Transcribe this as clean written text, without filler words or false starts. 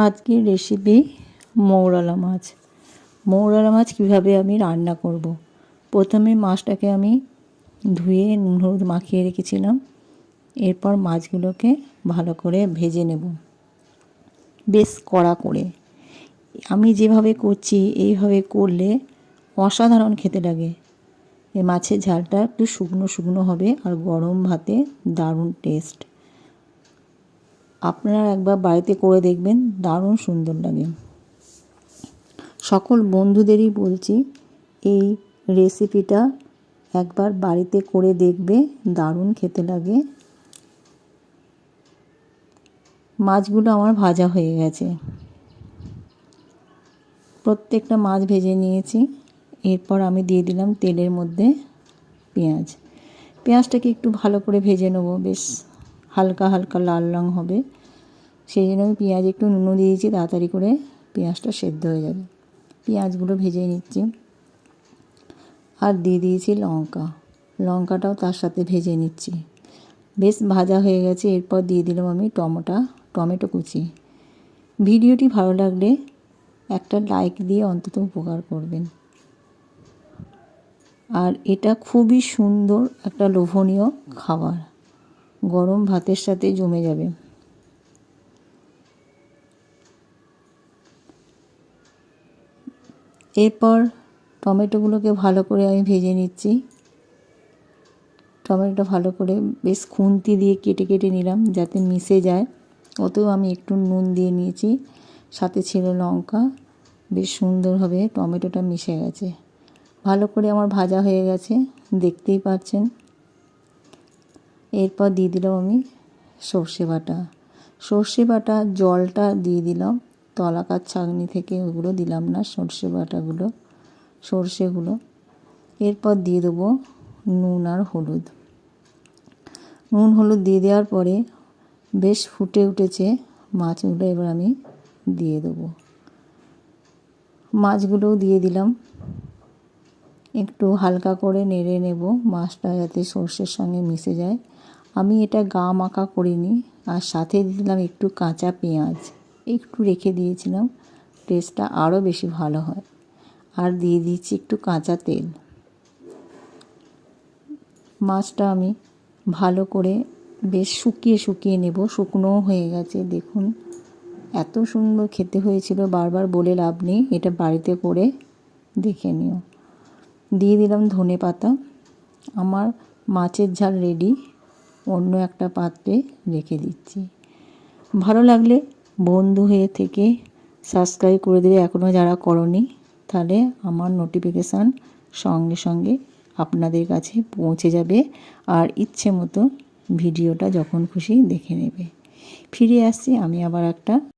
আজকের রেসিপি মৌরলা মাছ। মৌরলা মাছ কীভাবে আমি রান্না করব। প্রথমে মাছটাকে আমি ধুয়ে নুন হলুদ মাখিয়ে রেখেছিলাম। এরপর মাছগুলোকে ভালো করে ভেজে নেব, বেশ কড়া করে। আমি যেভাবে করছি এইভাবে করলে অসাধারণ খেতে লাগে। এই মাছের ঝালটা একটু শুকনো শুকনো হবে আর গরম ভাতে দারুণ টেস্ট। আপনারা একবার বাড়িতে করে দেখবেন, দারুণ সুন্দর লাগে। সকল বন্ধুদেরই বলছি এই রেসিপিটা একবার বাড়িতে করে দেখবে, দারুণ খেতে লাগে। মাছগুলো আমার ভাজা হয়ে গেছে, প্রত্যেকটা মাছ ভেজে নিয়েছি। এরপর আমি দিয়ে দিলাম তেলের মধ্যে পেঁয়াজ। পেঁয়াজটাকে একটু ভালো করে ভেজে নেবো, বেশ হালকা হালকা লাল রং হবে। সেই জন্য আমি পেঁয়াজ একটু নুনও দিয়েছি, তাড়াতাড়ি করে পেঁয়াজটা সেদ্ধ হয়ে যাবে। পেঁয়াজগুলো ভেজে নিচ্ছি আর দিয়ে দিয়েছি লঙ্কাটাও তার সাথে ভেজে নিচ্ছি। বেশ ভাজা হয়ে গেছে। এরপর দিয়ে দিলাম আমি টমেটো কুচি। ভিডিওটি ভালো লাগলে একটা লাইক দিয়ে অন্তত উপকার করবেন। আর এটা খুবই সুন্দর একটা লোভনীয় খাবার, গরম ভাতের সাথে জমে যাবে। এরপর টমেটোগুলোকে ভালো করে আমি ভেজে নিচ্ছি। টমেটোটা ভালো করে বেশ খুন্তি দিয়ে কেটে কেটে নিলাম যাতে মিশে যায়। ওতেও আমি একটু নুন দিয়ে নিয়েছি, সাথে ছিল লঙ্কা। বেশ সুন্দরভাবে টমেটোটা মিশে গেছে, ভালো করে আমার ভাজা হয়ে গেছে, দেখতেই পাচ্ছেন। এরপর দিয়ে দিলাম আমি সর্ষে বাটা জলটা দিয়ে দিলাম। তলাকার ছাঁকনি থেকে ওগুলো দিলাম না, সর্ষেগুলো। এরপর দিয়ে দেবো নুন আর হলুদ। নুন হলুদ দিয়ে দেওয়ার পরে বেশ ফুটে উঠেছে মাছগুলো। এবার আমি দিয়ে দেবো, মাছগুলোও দিয়ে দিলাম। একটু হালকা করে নেড়ে নেব, মাছটা যাতে সর্ষের সঙ্গে মিশে যায়। আমি এটা গা মাখা করিনি। আর সাথে দিলাম একটু কাঁচা পেঁয়াজ, একটু রেখে দিয়েছিলাম, টেস্টটা আরও বেশি ভালো হয়। আর দিয়ে দিচ্ছি একটু কাঁচা তেল। মাছটা আমি ভালো করে বেশ শুকিয়ে নেব। শুকনোও হয়ে গেছে দেখুন, এত সুন্দর খেতে হয়েছিল, বারবার বলে লাভ নেই, এটা বাড়িতে করে দেখে নিও। দিয়ে দিলাম ধনে পাতা। আমার মাছের ঝাল রেডি, অন্য একটা পাত্রে রেখে দিচ্ছি। ভালো লাগলে বন্ধু হয়ে থেকে সাবস্ক্রাইব করে দেবে এখনও যারা করনি, তাহলে আমার নোটিফিকেশান সঙ্গে সঙ্গে আপনাদের কাছে পৌঁছে যাবে। আর ইচ্ছে মতো ভিডিওটা যখন খুশি দেখে নেবে। ফিরে আসছি আমি আবার একটা